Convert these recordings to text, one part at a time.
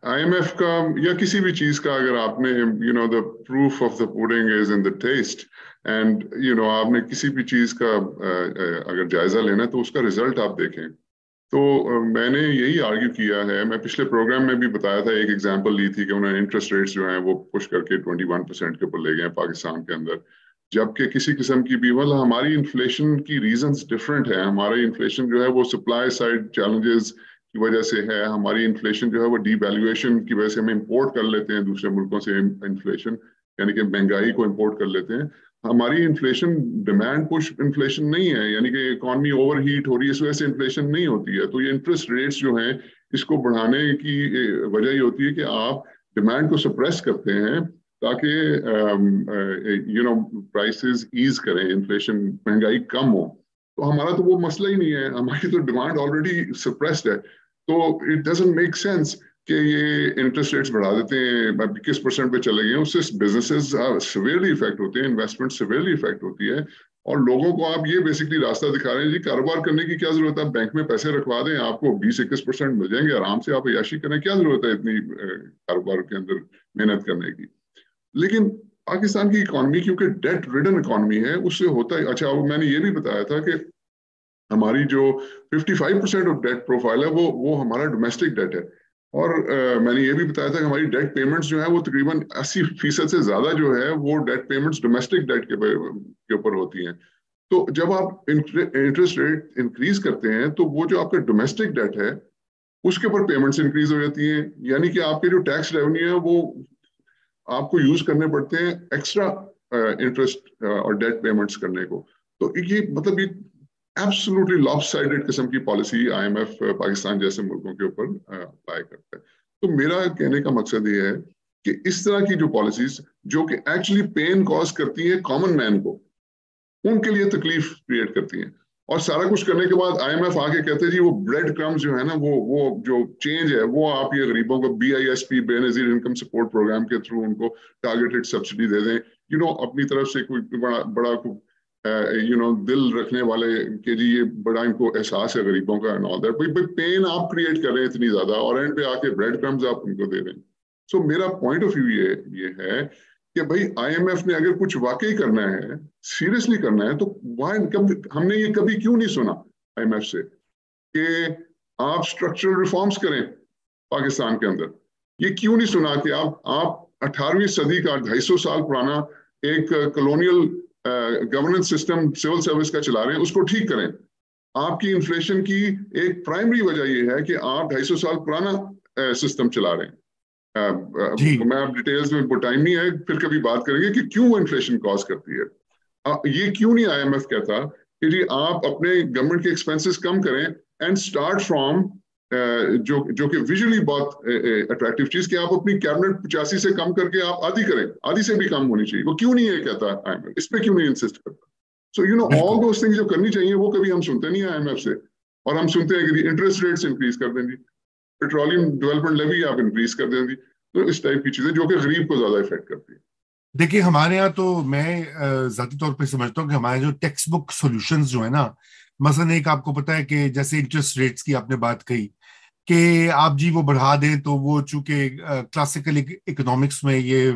IMF का या किसी भी चीज का अगर आपने the proof of the pudding is in the taste, and आपने किसी भी चीज का अगर जायजा लेना है तो उसका रिजल्ट आप देखें। तो मैंने यही आर्ग्यू किया है, मैं पिछले प्रोग्राम में भी बताया था, एक एग्जांपल ली थी कि उन्होंने इंटरेस्ट रेट्स जो हैं वो पुश करके 21% के ऊपर ले गए हैं पाकिस्तान के अंदर, जबकि किसी किस्म की भी मतलब हमारी इन्फ्लेशन की रीजंस डिफरेंट है। हमारी इन्फ्लेशन जो है वो सप्लाई साइड चैलेंजेस की वजह से है, हमारी इन्फ्लेशन जो है वो डीवैल्यूएशन की वजह से हम इंपोर्ट कर लेते हैं दूसरे मुल्कों से इन्फ्लेशन, यानी कि महंगाई को इंपोर्ट कर लेते हैं। हमारी इन्फ्लेशन डिमांड पुश इन्फ्लेशन नहीं है, यानी कि इकॉनमी ओवर हीट हो रही है इस वजह से इन्फ्लेशन नहीं होती है। तो ये इंटरेस्ट रेट्स जो हैं इसको बढ़ाने की वजह ये होती है कि आप डिमांड को सप्रेस करते हैं ताकि प्राइसेस ईज करें, इन्फ्लेशन महंगाई कम हो। तो हमारा तो वो मसला ही नहीं है, हमारी तो डिमांड ऑलरेडी सप्रेस्ड है। तो इट डजंट मेक सेंस कि ये इंटरेस्ट रेट्स बढ़ा देते हैं, 21% पे चले गए, उससे बिजनेसेस सिवियरली इफेक्ट होते हैं, इन्वेस्टमेंट सिवियरली इफेक्ट होती है, और लोगों को आप ये बेसिकली रास्ता दिखा रहे हैं जी कारोबार करने की क्या जरूरत है, बैंक में पैसे रखवा दें, आपको 20-21% मिल जाएंगे, आराम से आप अय्याशी करें, क्या जरूरत है इतनी कारोबार के अंदर मेहनत करने की। लेकिन पाकिस्तान की इकॉनमी क्योंकि डेट रिडन इकॉनमी है, उससे होता है। अच्छा, मैंने ये भी बताया था कि हमारी जो 55% ऑफ डेट प्रोफाइल है वो हमारा डोमेस्टिक डेट है, और मैंने ये भी बताया था कि हमारी डेट पेमेंट्स जो है वो तकरीबन 80% से ज्यादा जो है वो डेट पेमेंट्स डोमेस्टिक डेट के ऊपर होती हैं। तो जब आप इंटरेस्ट रेट इंक्रीज करते हैं तो वो जो आपका डोमेस्टिक डेट है उसके ऊपर पेमेंट्स इंक्रीज हो जाती हैं, यानी कि आपके जो टैक्स रेवेन्यू है वो आपको यूज करने पड़ते हैं एक्स्ट्रा इंटरेस्ट और डेट पेमेंट्स करने को। तो ये मतलब ये एब्सोल्युटली लॉपसाइडेड किस्म की पॉलिसी आईएमएफ पाकिस्तान जैसे मुल्कों के ऊपर अप्लाई करता है। तो मेरा कहने का मकसद ये है कि इस तरह की जो पॉलिसीज जो कि एक्चुअली पेन कॉज करती है कॉमन मैन को, उनके लिए तकलीफ क्रिएट करती हैं, और सारा कुछ करने के बाद आईएमएफ आके कहते हैं जी वो ब्रेड क्रम्स जो है ना, वो जो चेंज है वो आप ये गरीबों को BISP Benazir income support programme के थ्रू उनको टारगेटेड सब्सिडी दे दें, अपनी तरफ से कोई बड़ा दिल रखने वाले के जी ये बड़ा इनको एहसास है गरीबों का एंड ऑल दैट। भाई पेन आप क्रिएट कर रहे हैं इतनी ज्यादा, और एंड पे आके ब्रेड क्रम्स आप उनको दे रहे हैं। सो मेरा पॉइंट ऑफ व्यू ये है कि भाई आईएमएफ ने अगर कुछ वाकई करना है, सीरियसली करना है, तो हमने ये कभी क्यों नहीं सुना आईएमएफ से कि आप स्ट्रक्चरल रिफॉर्म्स करें पाकिस्तान के अंदर? ये क्यों नहीं सुना कि आप 18वीं सदी का 250 साल पुराना एक colonial governance system civil service का चला रहे हैं, उसको ठीक करें। आपकी इन्फ्लेशन की एक प्राइमरी वजह यह है कि आप 250 साल पुराना सिस्टम चला रहे हैं। मैं आप डिटेल्स में, टाइम नहीं है, फिर कभी बात करेंगे कि क्यों वो इन्फ्लेशन कॉज करती है। ये क्यों नहीं आईएमएफ कहता कि जी आप अपने गवर्नमेंट के एक्सपेंसेस कम करें एंड स्टार्ट फ्रॉम जो कि विजुअली बहुत अट्रैक्टिव चीज कि आप अपनी कैबिनेट 85 से कम करके आप आधी करें, आधी से भी कम होनी चाहिए। वो क्यों नहीं है कहता आईएमएफ, इस पे क्यों नहीं इंसिस्ट करता? सो ऑल दोस थिंग्स जो करनी चाहिए वो कभी हम सुनते नहीं है आईएमएफ से, और हम सुनते हैं कि इंटरेस्ट रेट्स इंक्रीज कर देंगी, पेट्रोलियम डेवलपमेंट लेवी आप इंक्रीज कर देंगी, तो इस टाइप की चीजें जो कि गरीब को ज्यादा इफेक्ट करती है। देखिए हमारे यहाँ तो मैं जाती तौर पे समझता हूँ कि हमारे जो टेक्स्ट बुक सॉल्यूशंस जो है ना, मसलन एक आपको पता है कि जैसे इंटरेस्ट रेट्स की आपने बात कही कि आप जी वो बढ़ा दें, तो वो चूंकि क्लासिकल इकोनॉमिक्स में ये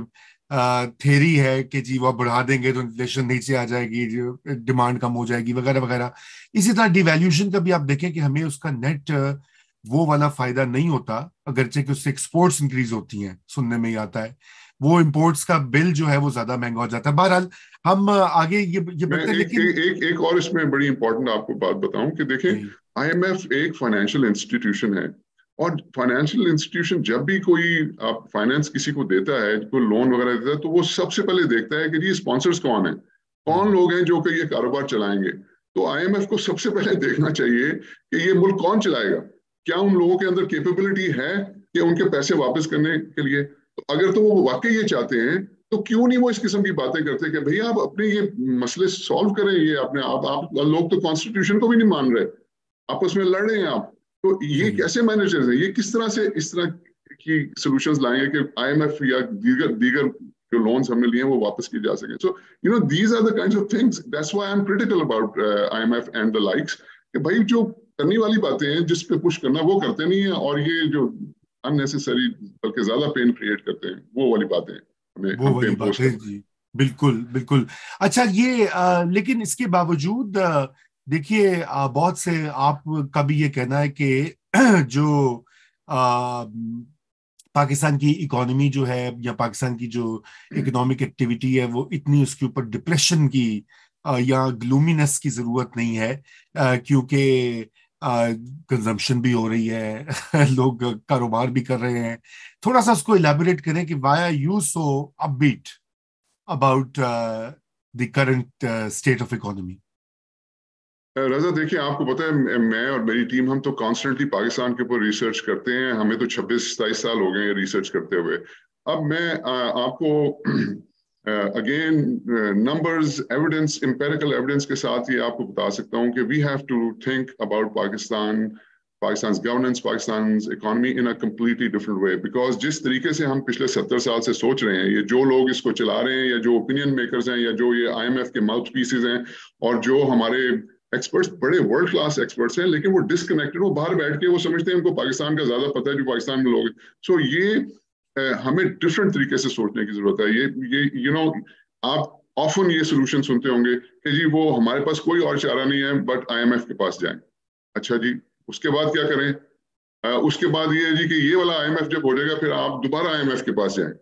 थेरी है कि जी वो बढ़ा देंगे तो इन्फ्लेशन नीचे आ जाएगी, डिमांड कम हो जाएगी वगैरह वगैरह। इसी तरह डिवैल्यूएशन का भी आप देखें कि हमें उसका नेट वो वाला फायदा नहीं होता, अगरचे कि उससे एक्सपोर्ट्स इंक्रीज होती हैं, सुनने में ही आता है वो इंपोर्ट्स का बिल जो है वो ज्यादा महंगा हो जाता है। बहरहाल हम आगे ये मैं एक और इसमें बड़ी इंपॉर्टेंट आपको बात बताऊं कि देखें आईएमएफ एक फाइनेंशियल इंस्टीट्यूशन है, और फाइनेंशियल इंस्टीट्यूशन जब भी कोई आप फाइनेंस किसी को देता है, कोई लोन वगैरह देता है, तो वो सबसे पहले देखता है कि ये स्पॉन्सर्स कौन है, कौन लोग हैं जो कि ये कारोबार चलाएंगे। तो आईएमएफ को सबसे पहले देखना चाहिए कि ये मुल्क कौन चलाएगा, क्या उन लोगों के अंदर कैपेबिलिटी है कि उनके पैसे वापस करने के लिए। तो अगर तो वो वाकई ये चाहते हैं तो क्यों नहीं वो इस किस्म की बातें करते कि भैया आप अपने ये मसले सॉल्व करें, ये अपने आप लोग तो कॉन्स्टिट्यूशन को भी नहीं मान रहे, आपस में लड़ रहे हैं आप, तो ये कैसे मैनेजर्स है, ये किस तरह से इस तरह की सॉल्यूशंस लाएंगे कि आईएमएफ या दीगर जो लोन्स हमने लिए हैं वो वापस किए जा सके। So these are the kinds of things, that's why I am critical about IMF and the likes, कि भाई जो करने वाली बातें हैं जिस पे पुश करना वो करते नहीं है, और ये जो unnecessary बल्कि ज्यादा पेन क्रिएट करते हैं, वो वाली बातें हमें वो हम पे वाली इम्पोज बात है करते हैं। जी। बिल्कुल बिल्कुल। अच्छा ये लेकिन इसके बावजूद देखिए बहुत से आपका भी ये कहना है कि जो अ, पाकिस्तान की इकोनॉमी जो है या पाकिस्तान की जो इकोनॉमिक एक्टिविटी है वो इतनी उसके ऊपर डिप्रेशन की या ग्लूमीनेस की जरूरत नहीं है, क्योंकि कंजम्पशन भी हो रही है लोग कारोबार भी कर रहे हैं। थोड़ा सा उसको इलेबोरेट करें कि why are you so upbeat about the current state of economy. Raza देखिए, आपको पता है मैं और मेरी टीम हम तो कॉन्स्टेंटली पाकिस्तान के ऊपर रिसर्च करते हैं, हमें तो 26-27 साल हो गए हैं रिसर्च करते हुए। अब मैं आपको again numbers, evidence, empirical evidence के साथ ये आपको बता सकता हूँ कि we have to think about Pakistan, Pakistan governance, Pakistan economy in a completely different way. Because जिस तरीके से हम पिछले 70 साल से सोच रहे हैं, ये जो लोग इसको चला रहे हैं या जो ओपिनियन मेकर्स हैं या जो ये IMF के माउथ पीसेज हैं और जो हमारे एक्सपर्ट्स, बड़े वर्ल्ड क्लास एक्सपर्ट्स हैं, लेकिन वो डिस्कनेक्टेड, वो बाहर बैठ के वो समझते हैं उनको पाकिस्तान का ज्यादा पता है जो पाकिस्तान में लोग। सो ये हमें डिफरेंट तरीके से सोचने की जरूरत है। ये यू नो आप ऑफन ये सोल्यूशन सुनते होंगे कि जी वो हमारे पास कोई और चारा नहीं है बट IMF के पास जाएं। अच्छा जी, उसके बाद क्या करें? उसके बाद ये है जी कि ये वाला IMF जब हो जाएगा फिर आप दोबारा IMF के पास जाएं।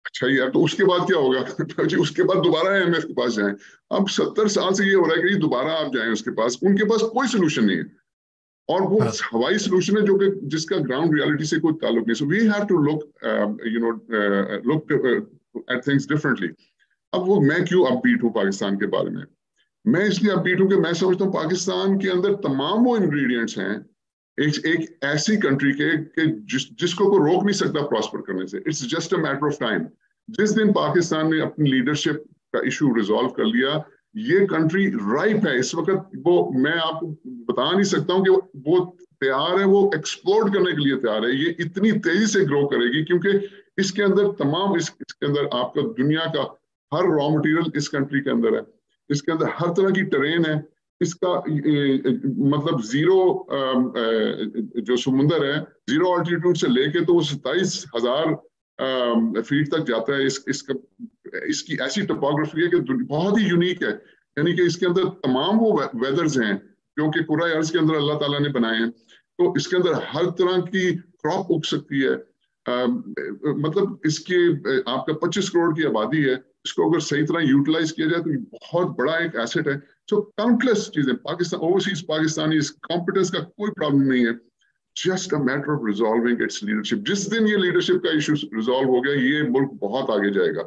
अच्छा यार, तो उसके बाद क्या होगा? जी उसके बाद दोबारा IMF के पास जाएं। अब 70 साल से ये हो रहा है कि दोबारा आप जाएं उसके पास, उनके पास कोई सोल्यूशन नहीं है और वो हाँ हवाई सोल्यूशन है जो कि जिसका ग्राउंड रियलिटी से कोई ताल्लुक नहीं। So we have to look look at things differently. अब वो मैं क्यों अपबीट हूँ पाकिस्तान के बारे में? मैं इसलिए अपबीट हूँ कि मैं समझता हूँ पाकिस्तान के अंदर तमाम वो इंग्रेडिएंट्स हैं एक ऐसी कंट्री के जिसको कोई रोक नहीं सकता प्रॉस्पर करने से। It's just a matter of time. जिस दिन पाकिस्तान ने अपनी लीडरशिप का इशू रिजॉल्व कर लिया, ये कंट्री राइप है इस वक्त। वो मैं आपको बता नहीं सकता हूँ कि वो तैयार है, वो एक्सप्लोर करने के लिए तैयार है। ये इतनी तेजी से ग्रो करेगी क्योंकि इसके अंदर तमाम इसके अंदर आपका दुनिया का हर रॉ मटेरियल इस कंट्री के अंदर है। इसके अंदर हर तरह की ट्रेन है। इसका मतलब जीरो जो समुंदर है, जीरो ऑल्टीट्यूड से लेके तो वो 27,000 फीट तक जाता है। इसकी ऐसी टोपोग्राफी है कि बहुत ही यूनिक है। यानी कि इसके अंदर तमाम वो वेदर्स हैं जो कि पूरा अर्ज के अंदर अल्लाह ताला ने बनाए हैं। तो इसके अंदर हर तरह की क्रॉप उग सकती है। मतलब इसके आपका 25 करोड़ की आबादी है। इसको अगर सही तरह यूटिलाइज किया जाए तो ये बहुत बड़ा एक एसेट है। सो काउंटलेस चीजें पाकिस्तान, ओवरसीज पाकिस्तानी कॉम्पिटेंस का कोई प्रॉब्लम नहीं है। Just a matter of resolving it's leadership. जिस दिन ये लीडरशिप का इशू रिजॉल्व हो गया, ये मुल्क बहुत आगे जाएगा।